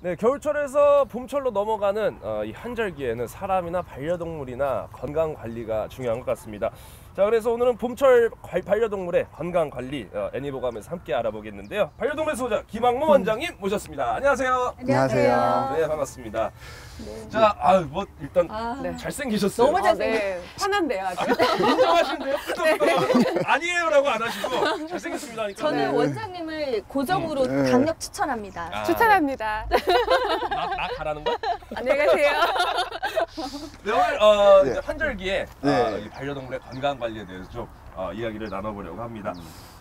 네, 겨울철에서 봄철로 넘어가는 이 한절기에는 사람이나 반려동물이나 건강 관리가 중요한 것 같습니다. 자, 그래서 오늘은 봄철 반려동물의 건강 관리 애니보감에서 함께 알아보겠는데요. 반려동물 소자 김학모 원장님 모셨습니다. 안녕하세요. 안녕하세요. 네, 반갑습니다. 네. 자, 뭐 일단 네. 잘생기셨어요. 너무 잘생겼어요. 편한데요, 아주. 인정하시는데요? 아니에요라고 안 하시고 잘생겼습니다 하니까. 저는 원장님을 고정으로 강력 추천합니다. 아, 추천합니다. 나 가라는 거야? 안녕히 가세요. 네, 오늘 네. 한절기에 네. 이 반려동물의 건강 관리에 대해서 좀 이야기를 나눠보려고 합니다.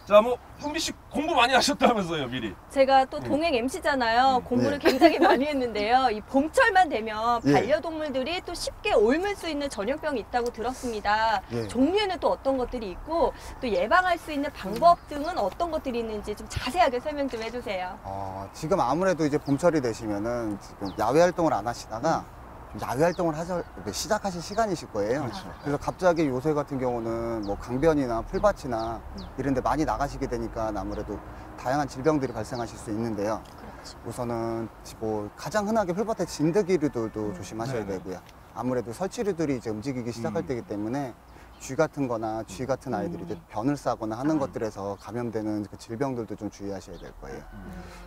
자, 뭐 흥미 씨 공부 많이 하셨다면서요, 미리? 제가 또 동행 MC잖아요. 공부를 굉장히 많이 했는데요. 이 봄철만 되면 예. 반려동물들이 또 쉽게 옮을 수 있는 전염병이 있다고 들었습니다. 예. 종류에는 또 어떤 것들이 있고 또 예방할 수 있는 방법 등은 어떤 것들이 있는지 좀 자세하게 설명 좀 해주세요. 지금 아무래도 이제 봄철이 되시면은 지금 야외 활동을 안 하시다가 좀 야외 활동을 시작하실 시간이실 거예요. 그렇죠. 그래서 갑자기 요새 같은 경우는 뭐 강변이나 풀밭이나 이런 데 많이 나가시게 되니까 아무래도 다양한 질병들이 발생하실 수 있는데요. 그렇죠. 우선은 뭐 가장 흔하게 풀밭에 진드기류들도 조심하셔야 네네. 되고요. 아무래도 설치류들이 이제 움직이기 시작할 때이기 때문에 쥐 같은 거나 쥐 같은 아이들이 이제 변을 싸거나 하는 것들에서 감염되는 그 질병들도 좀 주의하셔야 될 거예요.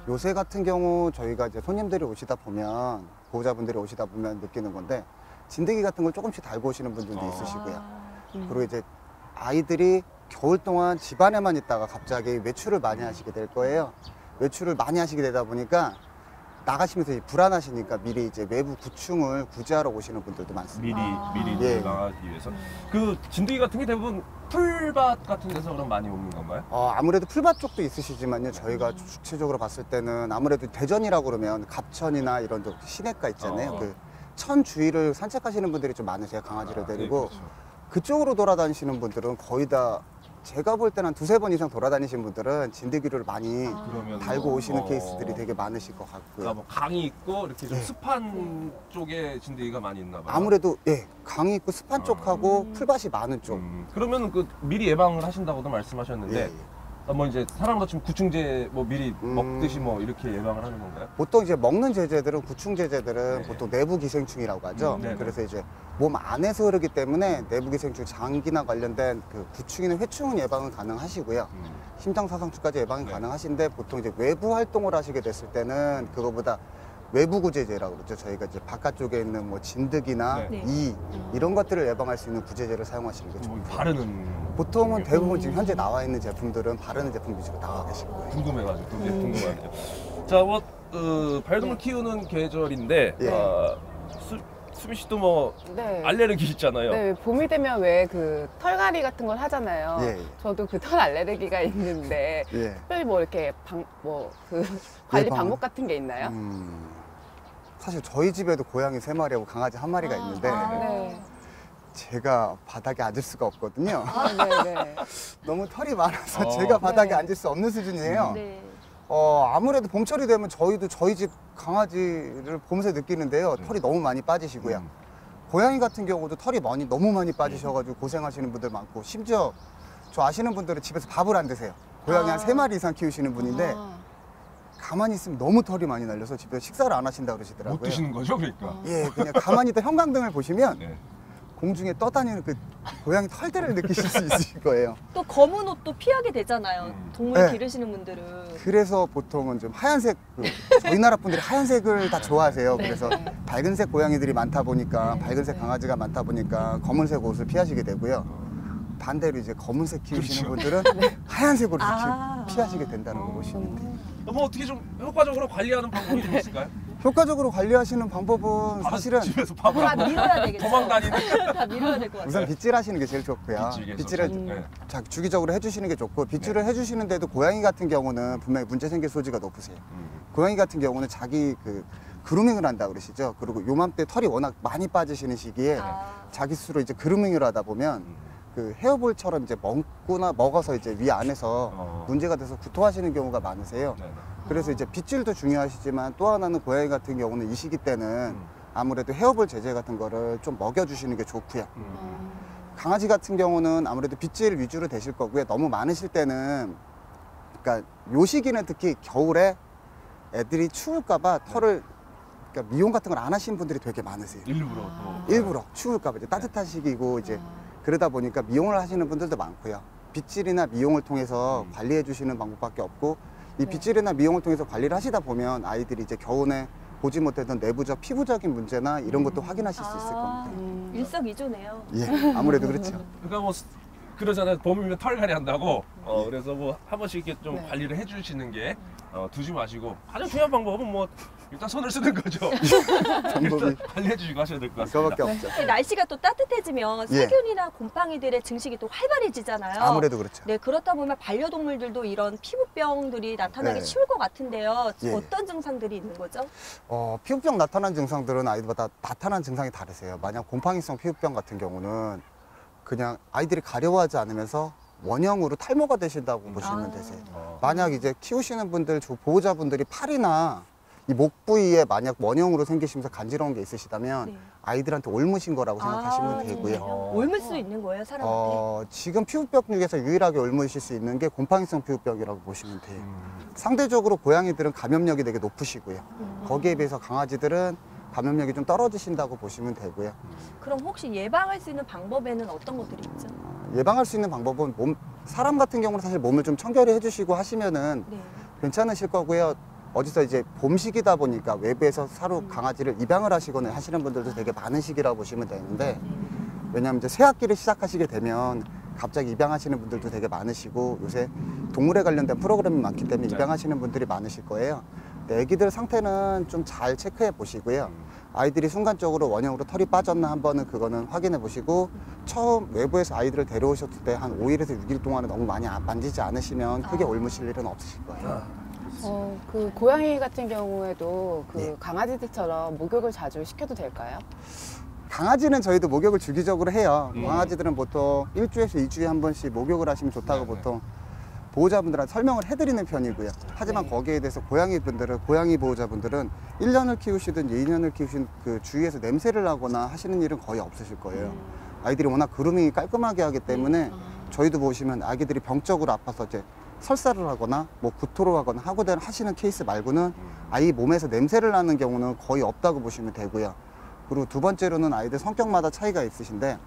요새 같은 경우 저희가 이제 손님들이 오시다 보면 보호자분들이 오시다 보면 느끼는 건데 진드기 같은 걸 조금씩 달고 오시는 분들도 있으시고요. 그리고 이제 아이들이 겨울 동안 집안에만 있다가 갑자기 외출을 많이 하시게 될 거예요. 외출을 많이 하시게 되다 보니까 나가시면서 이제 불안하시니까 미리 이제 외부 구충을 구제하러 오시는 분들도 많습니다. 미리 예. 나가기 위해서. 그 진드기 같은 게 대부분 풀밭 같은 데서 그럼 많이 오는 건가요? 아무래도 풀밭 쪽도 있으시지만요. 저희가 주체적으로 봤을 때는 아무래도 대전이라고 그러면 갑천이나 이런 쪽 시내가 있잖아요. 그 천 주위를 산책하시는 분들이 좀 많으세요. 강아지를 데리고. 네, 그렇죠. 그쪽으로 돌아다니시는 분들은 거의 다 제가 볼 때는 한 두세 번 이상 돌아다니신 분들은 진드기를 많이 그러면 달고 오시는 케이스들이 되게 많으실 것 같고요. 그러니까 뭐 강이 있고 이렇게 좀 예. 습한 쪽에 진드기가 많이 있나 봐요. 아무래도 강이 있고 습한 쪽하고 풀밭이 많은 쪽. 그러면 그 미리 예방을 하신다고도 말씀하셨는데 예, 예. 뭐 이제 사람과 좀 구충제 뭐 미리 음. 먹듯이 뭐 이렇게 예방을 하는 건가요? 보통 이제 먹는 제재들은 구충 제재들은 네. 보통 내부 기생충이라고 하죠. 네네. 그래서 이제 몸 안에서 흐르기 때문에 내부 기생충 장기나 관련된 그 구충이나 회충은 예방은 가능하시고요. 심장사상충까지 예방이 가능하신데 보통 이제 외부 활동을 하시게 됐을 때는 그거보다 외부 구제제라고 그러죠. 저희가 이제 바깥쪽에 있는 뭐 진드기나 네. 이 이런 것들을 예방할 수 있는 구제제를 사용하시는 게 뭐 좋고요. 바르는 보통은 대부분 지금 현재 나와 있는 제품들은 바르는 제품 위주로 나와 계실 거예요. 궁금해가지고 그게 궁금하네요. 자, 뭐 반려동물 키우는 계절인데 예. 수미 씨도 뭐 네. 알레르기 있잖아요. 네, 봄이 되면 왜 그 털갈이 같은 걸 하잖아요. 예. 저도 그 털 알레르기가 있는데 예. 특별히 뭐 이렇게 관리 예방. 방법 같은 게 있나요? 사실 저희 집에도 고양이 3마리하고 강아지 1마리가 있는데 네. 제가 바닥에 앉을 수가 없거든요. 네. 너무 털이 많아서 어. 제가 바닥에 네. 앉을 수 없는 수준이에요. 네. 아무래도 봄철이 되면 저희도 저희 집 강아지를 보면서 느끼는데요. 털이 너무 많이 빠지시고요. 고양이 같은 경우도 털이 너무 많이 빠지셔가지고 고생하시는 분들 많고, 심지어 저 아시는 분들은 집에서 밥을 안 드세요. 고양이 한 3마리 이상 키우시는 분인데 가만히 있으면 너무 털이 많이 날려서 집에서 식사를 안 하신다고 그러시더라고요. 못 드시는 거죠, 그러니까. 예, 그냥 가만히 있다 형광등을 보시면 네. 공중에 떠다니는 그 고양이 털들을 느끼실 수 있으실 거예요. 또 검은 옷도 피하게 되잖아요. 동물 네. 기르시는 분들은. 그래서 보통은 좀 하얀색, 저희 나라 분들이 하얀색을 다 좋아하세요. 그래서 밝은색 고양이들이 많다 보니까, 밝은색 강아지가 많다 보니까 검은색 옷을 피하시게 되고요. 반대로 이제 검은색 키우시는 분들은 하얀색으로 피하시게 된다는 거 보시면 돼요. 뭐 어떻게 좀 효과적으로 관리하는 방법이 좀 있을까요? 효과적으로 관리하시는 방법은 사실은 집에서 밥을 다 안 먹고 밀어야 되겠죠. 도망 다니는. 다 밀어야 될 것 같아요. 우선 빗질 하시는 게 제일 좋고요. 빗질을 네. 주기적으로 해주시는 게 좋고, 빗질을 해주시는데도 고양이 같은 경우는 분명히 문제 생길 소지가 높으세요. 고양이 같은 경우는 자기 그루밍을 한다 그러시죠. 그리고 요맘때 털이 워낙 많이 빠지시는 시기에 자기 스스로 이제 그루밍을 하다 보면 그 헤어볼처럼 이제 먹어서 이제 위 안에서 문제가 돼서 구토하시는 경우가 많으세요. 네. 그래서 이제 빗질도 중요하시지만 또 하나는 고양이 같은 경우는 이 시기 때는 아무래도 헤어볼 제제 같은 거를 좀 먹여주시는 게 좋고요. 강아지 같은 경우는 아무래도 빗질 위주로 되실 거고요. 너무 많으실 때는, 그러니까 요 시기는 특히 겨울에 애들이 추울까봐 털을 그러니까 미용 같은 걸 안 하시는 분들이 되게 많으세요. 일부러 일부러 추울까 봐 이제 따뜻한 시기고 이제 그러다 보니까 미용을 하시는 분들도 많고요. 빗질이나 미용을 통해서 관리해 주시는 방법밖에 없고 이 빗질이나 미용을 통해서 관리를 하시다 보면 아이들이 이제 겨우내 보지 못했던 내부적 피부적인 문제나 이런 것도 확인하실 수 있을 겁니다. 일석이조네요. 예, 아무래도 그렇죠. 그러니까 뭐 그러잖아요. 봄이면 털갈이 한다고. 그래서 뭐 한 번씩 이렇게 좀 관리를 해주시는 게 두지 마시고 가장 중요한 방법은 뭐 일단 손을 쓰는 거죠. 방법이 일단 관리해주시고 하셔야 될 것 같습니다. 그거밖에 없죠. 날씨가 또 따뜻해지면 예. 세균이나 곰팡이들의 증식이 또 활발해지잖아요. 아무래도 그렇죠. 네, 그렇다 보면 반려동물들도 이런 피부병들이 나타나기 네. 쉬울 것 같은데요. 예. 어떤 증상들이 있는 거죠? 피부병 나타난 증상들은 아이들마다 나타난 증상이 다르세요. 만약 곰팡이성 피부병 같은 경우는 그냥 아이들이 가려워하지 않으면서 원형으로 탈모가 되신다고 보시면 되세요. 만약 이제 키우시는 분들, 보호자분들이 팔이나 이 목 부위에 만약 원형으로 생기시면서 간지러운 게 있으시다면 네. 아이들한테 옮으신 거라고 생각하시면 되고요. 정말요? 옮을 수 있는 거예요, 사람한테? 지금 피부병 중에서 유일하게 옮으실 수 있는 게 곰팡이성 피부병이라고 보시면 돼요. 상대적으로 고양이들은 감염력이 되게 높으시고요. 거기에 비해서 강아지들은 감염력이 좀 떨어지신다고 보시면 되고요. 그럼 혹시 예방할 수 있는 방법에는 어떤 것들이 있죠? 예방할 수 있는 방법은 사람 같은 경우는 사실 몸을 좀 청결히 해주시고 하시면은 네. 괜찮으실 거고요. 어디서 이제 봄 시기다 보니까 외부에서 사료 강아지를 입양을 하시거나 하시는 분들도 되게 많은 시기라고 보시면 되는데 왜냐하면 이제 새 학기를 시작하시게 되면 갑자기 입양하시는 분들도 되게 많으시고 요새 동물에 관련된 프로그램이 많기 때문에 입양하시는 분들이 많으실 거예요. 근데 애기들 상태는 좀 잘 체크해 보시고요. 아이들이 순간적으로 원형으로 털이 빠졌나 한번은 그거는 확인해 보시고 처음 외부에서 아이들을 데려오셨을 때 한 5일에서 6일 동안은 너무 많이 만지지 않으시면 크게 옮으실 일은 없으실 거예요. 그 고양이 같은 경우에도 그 예. 강아지들처럼 목욕을 자주 시켜도 될까요? 강아지는 저희도 목욕을 주기적으로 해요. 강아지들은 보통 일주일에서 2주에 한 번씩 목욕을 하시면 좋다고 보통 보호자분들한테 설명을 해드리는 편이고요. 하지만 네. 거기에 대해서 고양이 보호자분들은 1년을 키우시든 2년을 키우신 그 주위에서 냄새를 나거나 하시는 일은 거의 없으실 거예요. 아이들이 워낙 그루밍이 깔끔하게 하기 때문에 저희도 보시면 아기들이 병적으로 아파서 이제 설사를 하거나 뭐 구토를 하거나 하시는 케이스 말고는 아이 몸에서 냄새를 나는 경우는 거의 없다고 보시면 되고요. 그리고 두 번째로는 아이들 성격마다 차이가 있으신데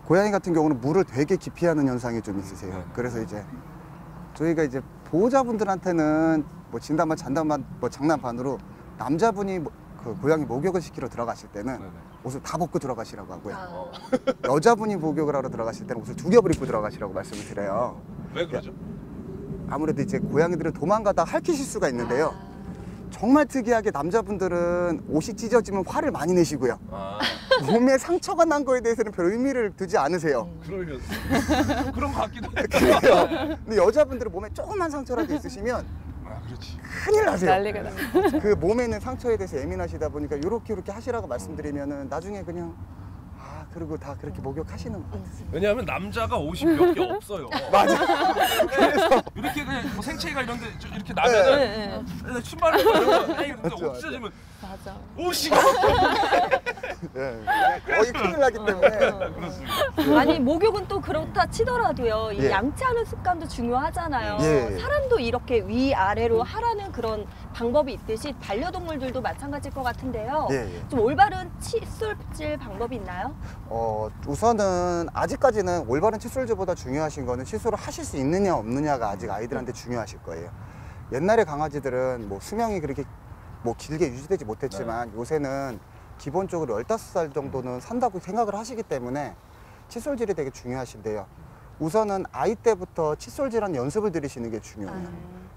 고양이 같은 경우는 물을 되게 기피하는 현상이 좀 있으세요. 그래서 이제 저희가 이제 보호자분들한테는 뭐 진단반 잔단반 뭐 장난반으로 남자분이 그 고양이 목욕을 시키러 들어가실 때는 옷을 다 벗고 들어가시라고 하고요. 여자분이 목욕을 하러 들어가실 때는 옷을 2겹을 입고 들어가시라고 말씀을 드려요. 왜 그러죠? 아무래도 이제 고양이들은 도망가다 핥히실 수가 있는데요. 정말 특이하게 남자분들은 옷이 찢어지면 화를 많이 내시고요. 몸에 상처가 난 거에 대해서는 별 의미를 두지 않으세요. 그러려고 그런 것 같기도 해요. 그래요. 근데 여자분들은 몸에 조그만 상처라도 있으시면 그렇지. 큰일 나세요. 난리가 나. 그 몸에 있는 상처에 대해서 예민하시다 보니까 이렇게 하시라고 말씀드리면은 나중에 그냥 그리고 다 그렇게 목욕하시는 것 같아요. 왜냐하면 남자가 옷이 몇 개 없어요. 맞아. 그래서 이렇게 그냥 뭐 생체가 이런데 이렇게 나면은 신발을 이런데 맞죠, 옷 찢어지면 맞아. 옷이 거의 큰일 나기 때문에 그렇습니다. 아니 목욕은 또 그렇다 치더라도요. 이 예. 양치하는 습관도 중요하잖아요. 예. 사람도 이렇게 위 아래로 하라는 그런 방법이 있듯이 반려동물들도 마찬가지일 것 같은데요. 예. 좀 올바른 칫솔질 방법이 있나요? 우선은 아직까지는 올바른 칫솔질보다 중요하신 거는 칫솔을 하실 수 있느냐 없느냐가 아직 아이들한테 중요하실 거예요. 옛날에 강아지들은 뭐 수명이 그렇게 뭐 길게 유지되지 못했지만 요새는 기본적으로 15살 정도는 산다고 생각을 하시기 때문에 칫솔질이 되게 중요하신데요. 우선은 아이 때부터 칫솔질하는 연습을 들이시는 게 중요해요.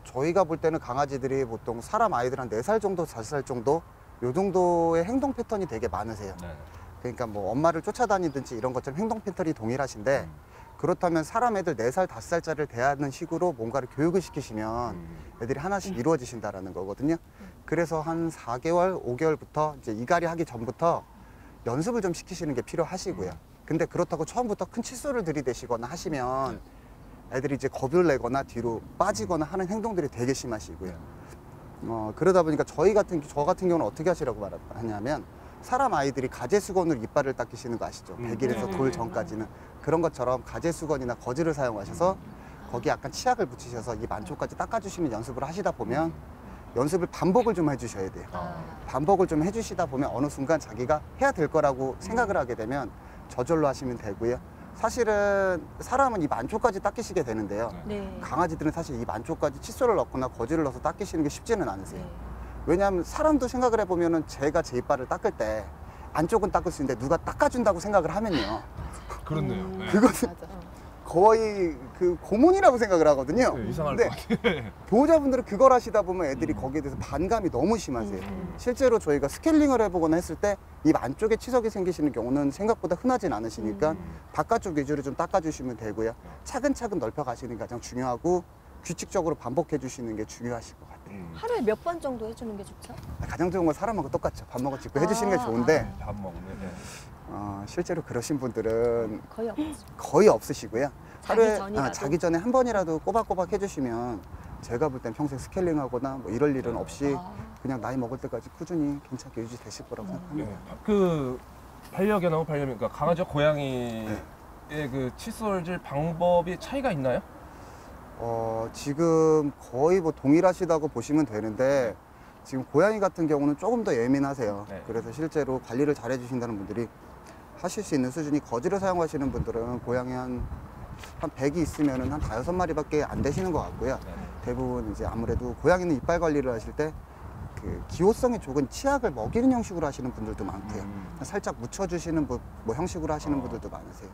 저희가 볼 때는 강아지들이 보통 사람 아이들 한 4살 정도, 5살 정도 요 정도의 행동 패턴이 되게 많으세요. 그러니까 뭐 엄마를 쫓아다니든지 이런 것처럼 행동 패턴이 동일하신데 그렇다면 사람 애들 4살, 5살짜리를 대하는 식으로 뭔가를 교육을 시키시면 애들이 하나씩 이루어지신다라는 거거든요. 그래서 한 4개월, 5개월부터 이제 이갈이 하기 전부터 연습을 좀 시키시는 게 필요하시고요. 근데 그렇다고 처음부터 큰 칫솔을 들이대시거나 하시면 애들이 이제 겁을 내거나 뒤로 빠지거나 하는 행동들이 되게 심하시고요. 그러다 보니까 저 같은 경우는 어떻게 하시라고 하냐면 사람 아이들이 가제수건으로 이빨을 닦이시는 거 아시죠? 100일에서 돌 전까지는 그런 것처럼 가제수건이나 거즈를 사용하셔서 거기에 약간 치약을 붙이셔서 입 안쪽까지 닦아주시는 연습을 하시다 보면 연습을 반복을 좀 해주셔야 돼요. 반복을 좀 해주시다 보면 어느 순간 자기가 해야 될 거라고 생각을 하게 되면 저절로 하시면 되고요. 사실은 사람은 입 안쪽까지 닦이시게 되는데요. 네. 강아지들은 사실 입 안쪽까지 칫솔을 넣거나 거즈를 넣어서 닦이시는 게 쉽지는 않으세요. 네. 왜냐하면 사람도 생각을 해보면은 제가 제 이빨을 닦을 때 안쪽은 닦을 수 있는데 누가 닦아준다고 생각을 하면요. 그렇네요. 그것은 맞아. 거의 그 고문이라고 생각을 하거든요. 네, 이상할 근데 것 같아요. 보호자분들은 그걸 하시다 보면 애들이 거기에 대해서 반감이 너무 심하세요. 실제로 저희가 스케일링을 해보거나 했을 때 입 안쪽에 치석이 생기시는 경우는 생각보다 흔하진 않으시니까 바깥쪽 위주로 좀 닦아주시면 되고요. 차근차근 넓혀가시는 게 가장 중요하고 규칙적으로 반복해주시는 게 중요하실 것 같아요. 하루에 몇 번 정도 해주는 게 좋죠? 가장 좋은 건 사람하고 똑같죠. 밥 먹어 짚고 해주시는 게 좋은데 밥 먹는. 네. 실제로 그러신 분들은 거의 없죠. 거의 없으시고요. 자기 하루에 전이라도? 자기 전에 한 번이라도 꼬박꼬박 해주시면 제가 볼 땐 평생 스케일링하거나 뭐 이럴 일은 없이 그냥 나이 먹을 때까지 꾸준히 괜찮게 유지되실 거라고 생각합니다. 네. 그 반려견하고 반려묘, 그러니까 강아지와 고양이의 그 칫솔질 방법이 차이가 있나요? 지금 거의 뭐 동일하시다고 보시면 되는데 지금 고양이 같은 경우는 조금 더 예민하세요. 네. 그래서 실제로 관리를 잘 해주신다는 분들이 하실 수 있는 수준이 거즈를 사용하시는 분들은 고양이 한 100이 있으면 한 5-6마리밖에 안 되시는 것 같고요. 대부분 이제 아무래도 고양이는 이빨 관리를 하실 때 그 기호성이 좋은 치약을 먹이는 형식으로 하시는 분들도 많고요. 살짝 묻혀주시는 뭐 형식으로 하시는 분들도 많으세요.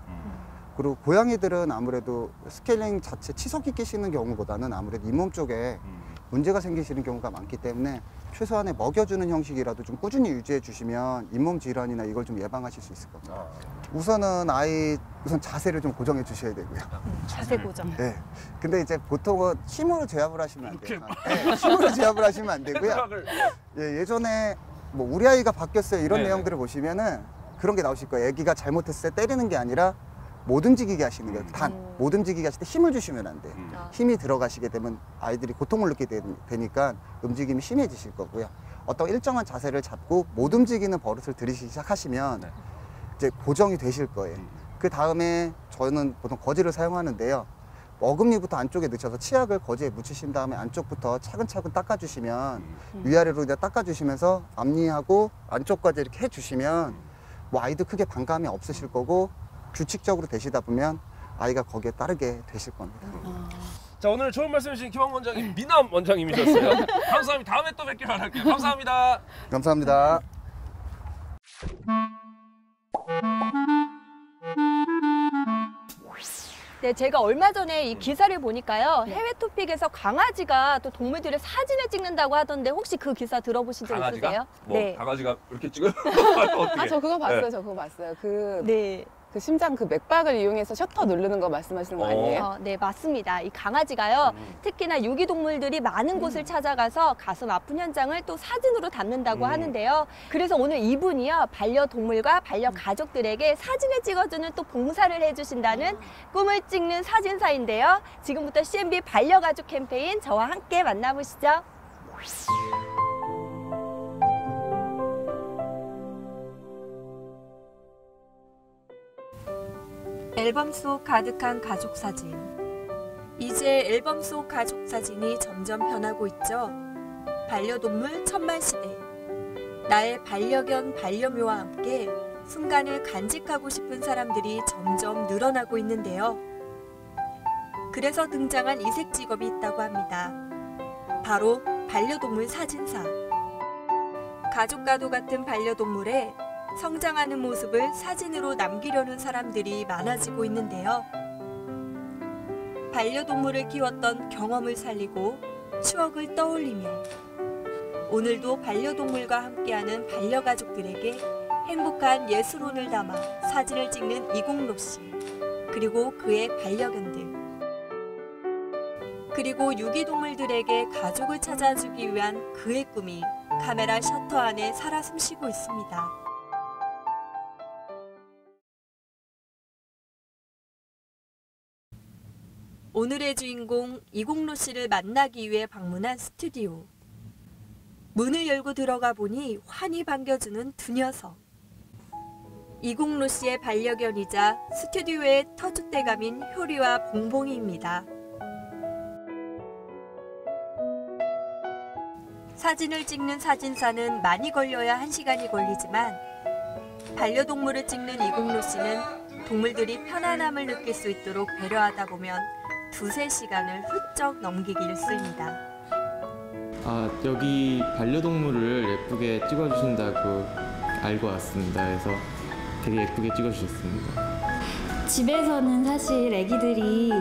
그리고 고양이들은 아무래도 스케일링 자체 치석이 끼시는 경우보다는 아무래도 잇몸 쪽에 문제가 생기시는 경우가 많기 때문에 최소한의 먹여주는 형식이라도 좀 꾸준히 유지해 주시면 잇몸 질환이나 이걸 좀 예방하실 수 있을 겁니다. 우선은 우선 자세를 좀 고정해 주셔야 되고요. 자세 고정. 네. 근데 이제 보통은 힘으로 제압을 하시면 안 돼요. 네, 힘으로 제압을 하시면 안 되고요. 예전에 뭐 우리 아이가 바뀌었어요 이런 네네. 내용들을 보시면은 그런 게 나오실 거예요. 애기가 잘못했을 때 때리는 게 아니라 못 움직이게 하시는 거예요. 못 움직이게 하실 때 힘을 주시면 안 돼요. 힘이 들어가시게 되면 아이들이 고통을 느끼게 되니까 움직임이 심해지실 거고요. 어떤 일정한 자세를 잡고 못 움직이는 버릇을 들이시기 시작하시면 이제 고정이 되실 거예요. 그 다음에 저는 보통 거즈를 사용하는데요. 어금니부터 안쪽에 넣으셔서 치약을 거즈에 묻히신 다음에 안쪽부터 차근차근 닦아주시면 위아래로 이제 닦아주시면서 앞니하고 안쪽까지 이렇게 해주시면 뭐 아이도 크게 반감이 없으실 거고 규칙적으로 되시다 보면 아이가 거기에 따르게 되실 겁니다. 자, 오늘 좋은 말씀 해주신 김황 원장님, 미남 원장님이셨어요. 감사합니다. 다음에 또 뵙길 바랄게요. 감사합니다. 감사합니다. 네, 제가 얼마 전에 이 기사를 보니까요. 해외 토픽에서 강아지가 또 동물들의 사진을 찍는다고 하던데 혹시 그 기사 들어보신 적 강아지가? 있으세요? 뭐 네. 강아지가 이렇게 찍어요? 어떻게? 저 그거 봤어요. 네. 저 그거 봤어요. 네. 그 심장 그 맥박을 이용해서 셔터 누르는 거 말씀하시는 거 아니에요? 네, 맞습니다. 이 강아지가요, 특히나 유기동물들이 많은 곳을 찾아가서 가슴 아픈 현장을 또 사진으로 담는다고 하는데요. 그래서 오늘 이분이요, 반려동물과 반려가족들에게 사진을 찍어주는 또 봉사를 해주신다는 꿈을 찍는 사진사인데요. 지금부터 CNB 반려가족 캠페인 저와 함께 만나보시죠. 앨범 속 가득한 가족 사진. 이제 앨범 속 가족 사진이 점점 변하고 있죠. 반려동물 천만 시대. 나의 반려견 반려묘와 함께 순간을 간직하고 싶은 사람들이 점점 늘어나고 있는데요. 그래서 등장한 이색 직업이 있다고 합니다. 바로 반려동물 사진사. 가족과도 같은 반려동물에 성장하는 모습을 사진으로 남기려는 사람들이 많아지고 있는데요. 반려동물을 키웠던 경험을 살리고 추억을 떠올리며 오늘도 반려동물과 함께하는 반려가족들에게 행복한 예술혼을 담아 사진을 찍는 이공로 씨, 그리고 그의 반려견들, 그리고 유기동물들에게 가족을 찾아주기 위한 그의 꿈이 카메라 셔터 안에 살아 숨쉬고 있습니다. 오늘의 주인공 이공로 씨를 만나기 위해 방문한 스튜디오. 문을 열고 들어가 보니 환히 반겨주는 두 녀석. 이공로 씨의 반려견이자 스튜디오의 터줏대감인 효리와 봉봉이입니다. 사진을 찍는 사진사는 많이 걸려야 1시간이 걸리지만 반려동물을 찍는 이국로 씨는 동물들이 편안함을 느낄 수 있도록 배려하다 보면 2~3시간을 훌쩍 넘기기를 씁니다. 여기 반려동물을 예쁘게 찍어주신다고 알고 왔습니다. 그래서 되게 예쁘게 찍어주셨습니다. 집에서는 사실 애기들이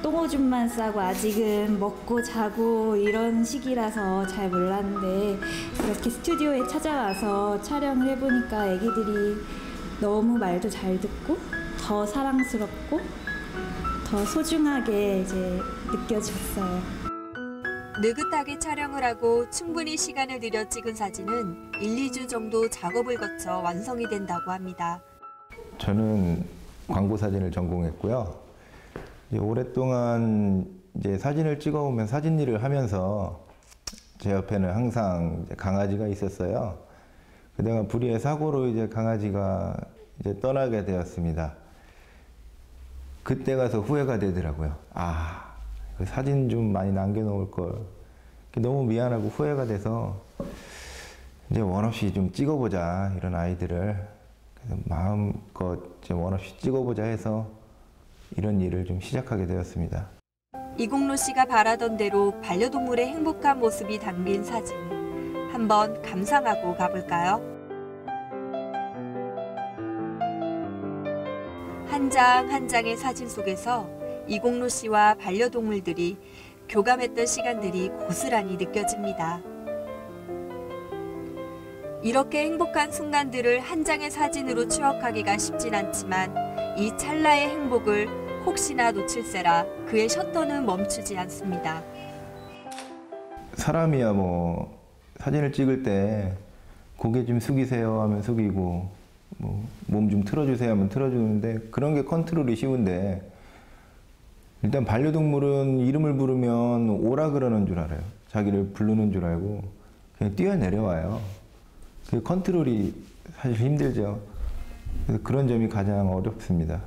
똥오줌만 싸고 아직은 먹고 자고 이런 시기라서 잘 몰랐는데 이렇게 스튜디오에 찾아와서 촬영을 해보니까 애기들이 너무 말도 잘 듣고 더 사랑스럽고 더 소중하게 이제 느껴졌어요. 느긋하게 촬영을 하고 충분히 시간을 들여 찍은 사진은 1~2주 정도 작업을 거쳐 완성이 된다고 합니다. 저는 광고 사진을 전공했고요. 이제 오랫동안 이제 사진을 찍어오면 사진 일을 하면서 제 옆에는 항상 이제 강아지가 있었어요. 그다가 불의의 사고로 이제 강아지가 이제 떠나게 되었습니다. 그때 가서 후회가 되더라고요. 그 사진 좀 많이 남겨놓을 걸. 너무 미안하고 후회가 돼서 이제 원 없이 좀 찍어보자, 이런 아이들을. 그래서 마음껏 이제 원 없이 찍어보자 해서 이런 일을 좀 시작하게 되었습니다. 이국로 씨가 바라던 대로 반려동물의 행복한 모습이 담긴 사진. 한번 감상하고 가볼까요? 한 장 한 장의 사진 속에서 이국로 씨와 반려동물들이 교감했던 시간들이 고스란히 느껴집니다. 이렇게 행복한 순간들을 한 장의 사진으로 추억하기가 쉽진 않지만 이 찰나의 행복을 혹시나 놓칠세라 그의 셔터는 멈추지 않습니다. 사람이야 뭐 사진을 찍을 때 고개 좀 숙이세요 하면 숙이고 뭐 몸 좀 틀어주세요 하면 틀어주는데 그런 게 컨트롤이 쉬운데 일단 반려동물은 이름을 부르면 오라 그러는 줄 알아요. 자기를 부르는 줄 알고 그냥 뛰어내려와요. 그 컨트롤이 사실 힘들죠. 그래서 그런 점이 가장 어렵습니다.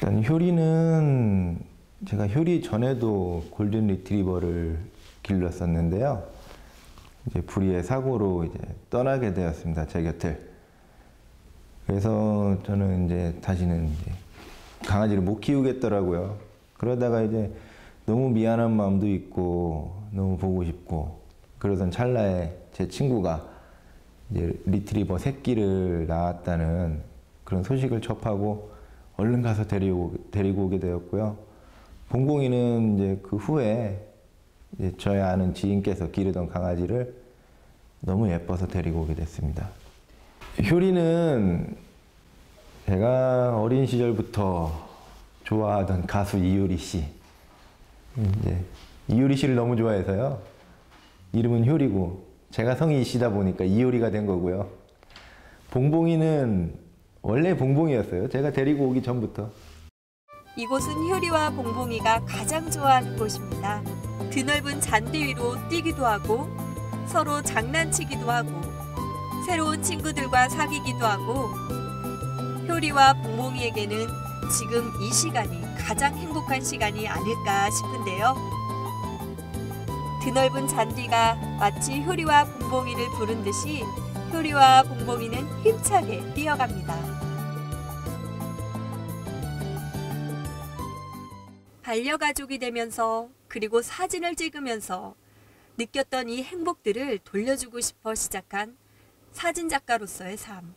일단 효리는 제가 효리 전에도 골든 리트리버를 길렀었는데요. 이제 불의의 사고로 이제 떠나게 되었습니다. 제 곁을. 그래서 저는 이제 다시는 이제 강아지를 못 키우겠더라고요. 그러다가 이제 너무 미안한 마음도 있고 너무 보고 싶고 그러던 찰나에 제 친구가 이제 리트리버 새끼를 낳았다는 그런 소식을 접하고 얼른 가서 데리고 오게 되었고요. 봉봉이는 이제 그 후에 이제 저희 아는 지인께서 기르던 강아지를 너무 예뻐서 데리고 오게 됐습니다. 효리는 제가 어린 시절부터 좋아하던 가수 이효리 씨. 이제 이효리 씨를 너무 좋아해서요. 이름은 효리고 제가 성이 씨다 보니까 이효리가 된 거고요. 봉봉이는 원래 봉봉이었어요. 제가 데리고 오기 전부터. 이곳은 효리와 봉봉이가 가장 좋아하는 곳입니다. 드넓은 잔디 위로 뛰기도 하고 서로 장난치기도 하고 새로운 친구들과 사귀기도 하고 효리와 봉봉이에게는 지금 이 시간이 가장 행복한 시간이 아닐까 싶은데요. 드넓은 잔디가 마치 효리와 봉봉이를 부른 듯이 효리와 봉봉이는 힘차게 뛰어갑니다. 반려가족이 되면서 그리고 사진을 찍으면서 느꼈던 이 행복들을 돌려주고 싶어 시작한 사진작가로서의 삶.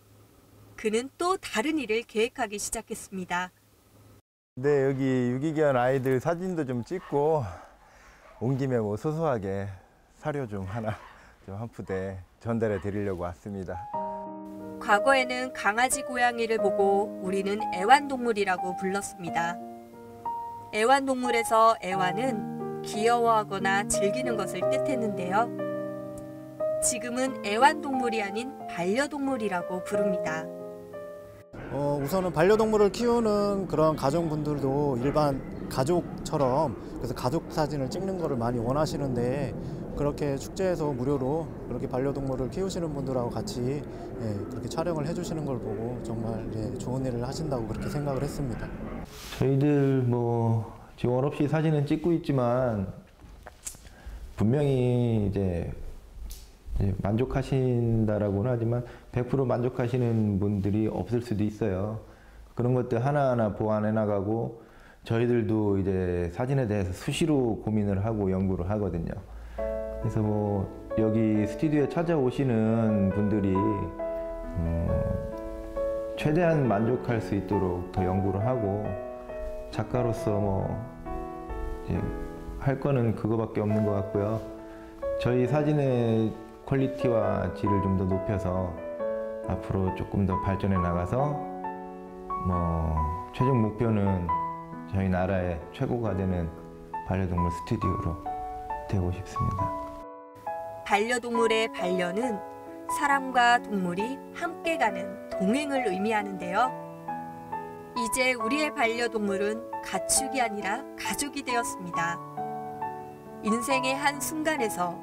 그는 또 다른 일을 계획하기 시작했습니다. 네, 여기 유기견 아이들 사진도 좀 찍고 온 김에 뭐 소소하게 사료 좀 하나 좀 한 푸대 전달해 드리려고 왔습니다. 과거에는 강아지 고양이를 보고 우리는 애완동물이라고 불렀습니다. 애완동물에서 애완은 귀여워하거나 즐기는 것을 뜻했는데요. 지금은 애완동물이 아닌 반려동물이라고 부릅니다. 우선은 반려동물을 키우는 그런 가정분들도 일반 가족처럼 그래서 가족 사진을 찍는 거를 많이 원하시는데 그렇게 축제에서 무료로 그렇게 반려동물을 키우시는 분들하고 같이 그렇게 촬영을 해주시는 걸 보고 정말 좋은 일을 하신다고 그렇게 생각을 했습니다. 저희들 뭐 지원 없이 사진은 찍고 있지만 분명히 이제 만족하신다라고는 하지만 100% 만족하시는 분들이 없을 수도 있어요. 그런 것들 하나하나 보완해 나가고 저희들도 이제 사진에 대해서 수시로 고민을 하고 연구를 하거든요. 그래서 뭐 여기 스튜디오에 찾아오시는 분들이 최대한 만족할 수 있도록 더 연구를 하고 작가로서 뭐 이제 할 거는 그거밖에 없는 것 같고요. 저희 사진의 퀄리티와 질을 좀 더 높여서 앞으로 조금 더 발전해 나가서 뭐 최종 목표는 저희 나라의 최고가 되는 반려동물 스튜디오로 되고 싶습니다. 반려동물의 반려는 사람과 동물이 함께 가는 동행을 의미하는데요. 이제 우리의 반려동물은 가축이 아니라 가족이 되었습니다. 인생의 한 순간에서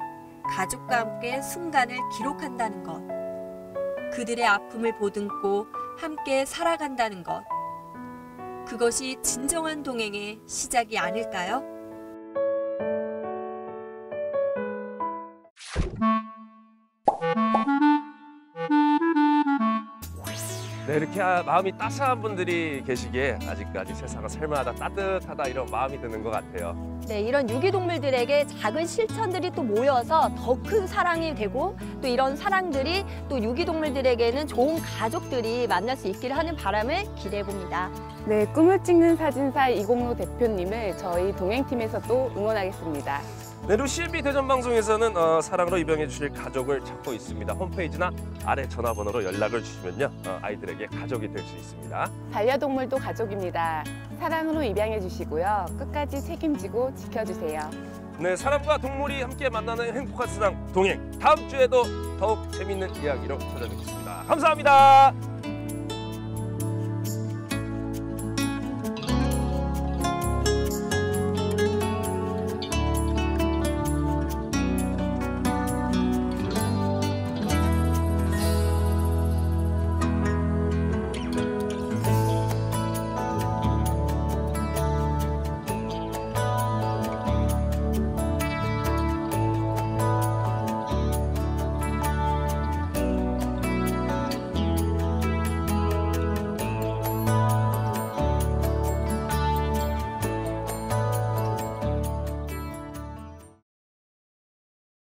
가족과 함께 순간을 기록한다는 것, 그들의 아픔을 보듬고 함께 살아간다는 것, 그것이 진정한 동행의 시작이 아닐까요? 네, 이렇게 마음이 따스한 분들이 계시기에 아직까지 세상은 살만하다, 따뜻하다 이런 마음이 드는 것 같아요. 네, 이런 유기동물들에게 작은 실천들이 또 모여서 더 큰 사랑이 되고 또 이런 사랑들이 또 유기동물들에게는 좋은 가족들이 만날 수 있기를 하는 바람을 기대해 봅니다. 네, 꿈을 찍는 사진사 이공로 대표님을 저희 동행팀에서 또 응원하겠습니다. 네, CNB 대전방송에서는 사랑으로 입양해 주실 가족을 찾고 있습니다. 홈페이지나 아래 전화번호로 연락을 주시면요, 아이들에게 가족이 될 수 있습니다. 반려동물도 가족입니다. 사랑으로 입양해 주시고요. 끝까지 책임지고 지켜주세요. 네, 사람과 동물이 함께 만나는 행복한 세상 동행. 다음 주에도 더욱 재밌는 이야기로 찾아뵙겠습니다. 감사합니다.